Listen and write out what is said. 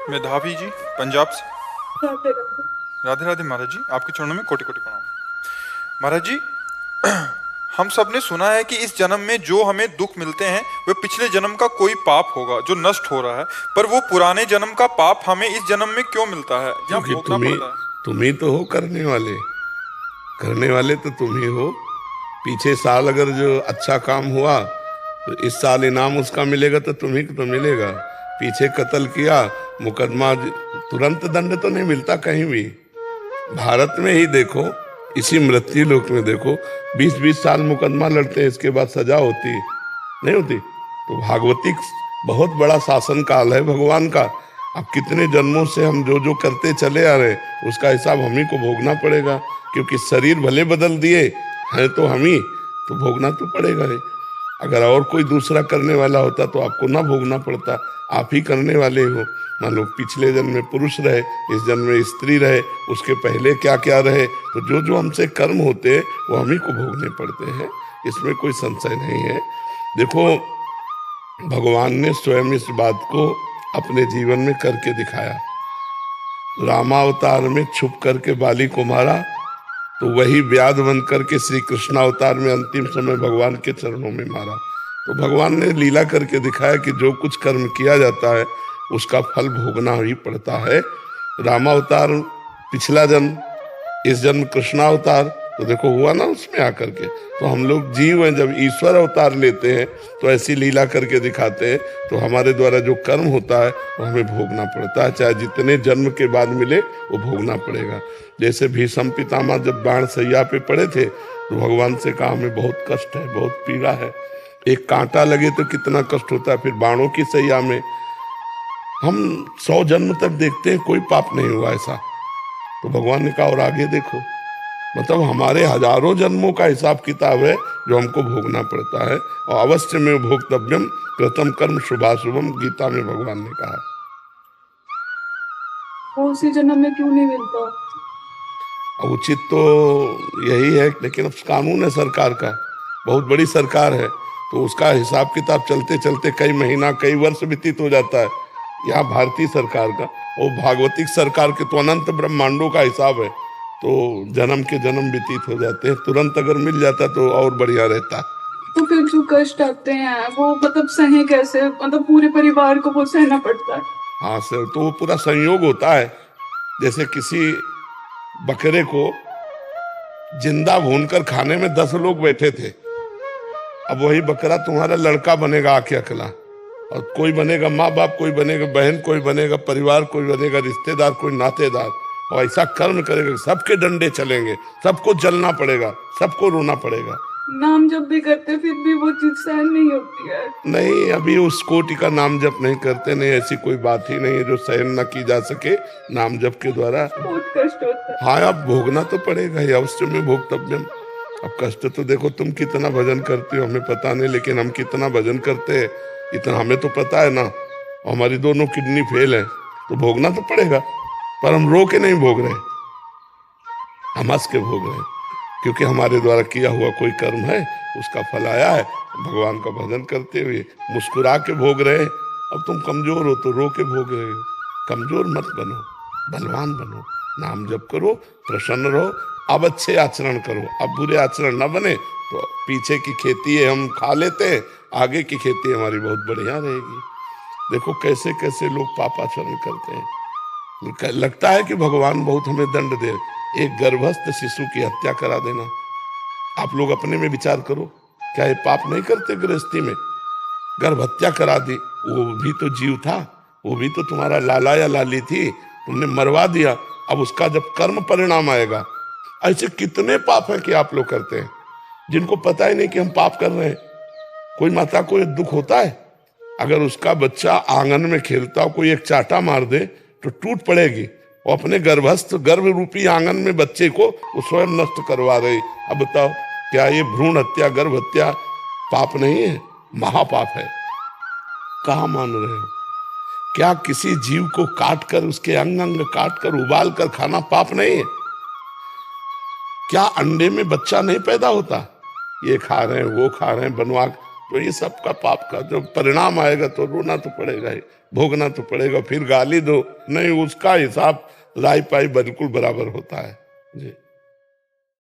मेधावी जी, पंजाब से। राधे राधे। राधे राधे महाराज जी, आपके चरणों में कोटि कोटि प्रणाम। महाराज जी, हम सब ने सुना है कि इस जन्म में जो हमें दुख मिलते हैं वे पिछले जन्म का कोई पाप होगा जो नष्ट हो रहा है, पर वो पुराने जन्म का पाप हमें इस जन्म में क्यों मिलता है या क्योंकि भोगना पड़ता है? तुम ही तो हो करने वाले तो तुम ही हो। पीछे साल अगर जो अच्छा काम हुआ तो इस साल इनाम उसका मिलेगा तो तुम्ही को तो मिलेगा। पीछे कत्ल किया, मुकदमा तुरंत दंड तो नहीं मिलता कहीं भी। भारत में ही देखो, इसी मृत्यु लोक में देखो, 20-20 साल मुकदमा लड़ते हैं, इसके बाद सजा होती नहीं होती। तो भागवतिक बहुत बड़ा शासन काल है भगवान का। अब कितने जन्मों से हम जो जो करते चले आ रहे उसका हिसाब हम ही को भोगना पड़ेगा, क्योंकि शरीर भले बदल दिए हैं तो हम ही, तो भोगना तो पड़ेगा ही। अगर और कोई दूसरा करने वाला होता तो आपको ना भोगना पड़ता, आप ही करने वाले हो। मान लो पिछले जन्म में पुरुष रहे, इस जन्म में स्त्री रहे, उसके पहले क्या क्या रहे, तो जो जो हमसे कर्म होते हैं वो हम ही को भोगने पड़ते हैं, इसमें कोई संशय नहीं है। देखो, भगवान ने स्वयं इस बात को अपने जीवन में करके दिखाया। रामावतार में छुप करके बाली को मारा, तो वही व्याध बन करके श्री कृष्णावतार में अंतिम समय भगवान के चरणों में मारा। तो भगवान ने लीला करके दिखाया कि जो कुछ कर्म किया जाता है उसका फल भोगना ही पड़ता है। रामावतार पिछला जन्म, इस जन्म कृष्णावतार, तो देखो हुआ ना उसमें आकर के। तो हम लोग जीव हैं, जब ईश्वर अवतार लेते हैं तो ऐसी लीला करके दिखाते हैं, तो हमारे द्वारा जो कर्म होता है वो हमें भोगना पड़ता है, चाहे जितने जन्म के बाद मिले वो भोगना पड़ेगा। जैसे भीष्म पितामह जब बाण सैया पे पड़े थे तो भगवान से कहा हमें बहुत कष्ट है, बहुत पीड़ा है। एक कांटा लगे तो कितना कष्ट होता है, फिर बाणों की सैया में हम 100 जन्म तक देखते हैं कोई पाप नहीं हुआ ऐसा। तो भगवान ने कहा और आगे देखो, मतलब हमारे हजारों जन्मों का हिसाब किताब है जो हमको भोगना पड़ता है। और अवश्य में भोक्तव्यम कृतम कर्म शुभाशुभम, गीता में भगवान ने कहा। वो उसी जन्म में क्यों नहीं मिलता? अब उचित तो यही है, लेकिन अब कानून है सरकार का, बहुत बड़ी सरकार है, तो उसका हिसाब किताब चलते चलते कई महीना कई वर्ष व्यतीत हो जाता है। यहाँ भारतीय सरकार का और भागवतिक सरकार के तो अनंत ब्रह्मांडों का हिसाब है, तो जन्म के जन्म व्यतीत हो जाते हैं। तुरंत अगर मिल जाता तो और बढ़िया रहता। तो फिर जो कष्ट आते हैं वो मतलब सहे कैसे? मतलब पूरे परिवार को वो सहना पड़ता है। हाँ सर, तो वो पूरा संयोग होता है। जैसे किसी बकरे को जिंदा भूनकर खाने में 10 लोग बैठे थे, अब वही बकरा तुम्हारा लड़का बनेगा आके अकेला, और कोई बनेगा माँ बाप, कोई बनेगा बहन, कोई बनेगा परिवार, कोई बनेगा रिश्तेदार, कोई नातेदार, और ऐसा कर्म करेगा सबके डंडे चलेंगे, सबको जलना पड़ेगा, सबको रोना पड़ेगा। नाम जब भी करते फिर भी वो चीज सहन नहीं होती है। नहीं, अभी उस कोटि का नाम जप नहीं करते, नहीं ऐसी कोई बात ही नहीं है जो सहन न की जा सके नाम जप के द्वारा। बहुत कष्ट होता है। हाँ, अब भोगना तो पड़ेगा ही, अवश्य में भोक्तव्यम। अब कष्ट तो देखो, तुम कितना भजन करते हो हमें पता नहीं, लेकिन हम कितना भजन करते हैं इतना हमें तो पता है ना। हमारी दोनों किडनी फेल है, तो भोगना तो पड़ेगा, पर हम रो के नहीं भोग रहे, हम हंस के भोग रहे हैं, क्योंकि हमारे द्वारा किया हुआ कोई कर्म है, उसका फल आया है। भगवान का भजन करते हुए मुस्कुरा के भोग रहे हैं। अब तुम कमजोर हो तो रो के भोग रहे हो। कमजोर मत बनो, बलवान बनो, नाम जप करो, प्रसन्न रहो। अब अच्छे आचरण करो, अब बुरे आचरण न बने, तो पीछे की खेती है हम खा लेते हैं, आगे की खेती हमारी बहुत बढ़िया रहेगी। देखो कैसे कैसे लोग पापाचरण करते हैं। लगता है कि भगवान बहुत हमें दंड दे, एक गर्भस्थ शिशु की हत्या करा देना। आप लोग अपने में विचार करो, क्या ये पाप नहीं करते? गृहस्थी में गर्भ हत्या करा दी, वो भी तो जीव था, वो भी तो तुम्हारा लाला या लाली थी, तुमने मरवा दिया। अब उसका जब कर्म परिणाम आएगा, ऐसे कितने पाप है कि आप लोग करते हैं जिनको पता ही नहीं कि हम पाप कर रहे हैं। कोई माता को दुख होता है, अगर उसका बच्चा आंगन में खेलता हो, कोई एक चाटा मार दे तो टूट पड़ेगी, और अपने गर्भस्थ गर्भ रूपी आंगन में बच्चे को वो स्वयं नष्ट करवा रही। अब बताओ, क्या ये भ्रूण हत्या, गर्भ हत्या पाप नहीं है? महापाप है। कहाँ मान रहे हो? क्या किसी जीव को काट कर, उसके अंग अंग काट कर उबाल कर खाना पाप नहीं है? क्या अंडे में बच्चा नहीं पैदा होता? ये खा रहे हैं, वो खा रहे हैं, बनवा तो ये सबका पाप का जो परिणाम आएगा तो रोना तो पड़ेगा ही, भोगना तो पड़ेगा। फिर गाली दो नहीं, उसका हिसाब राई पाई बिल्कुल बराबर होता है जी।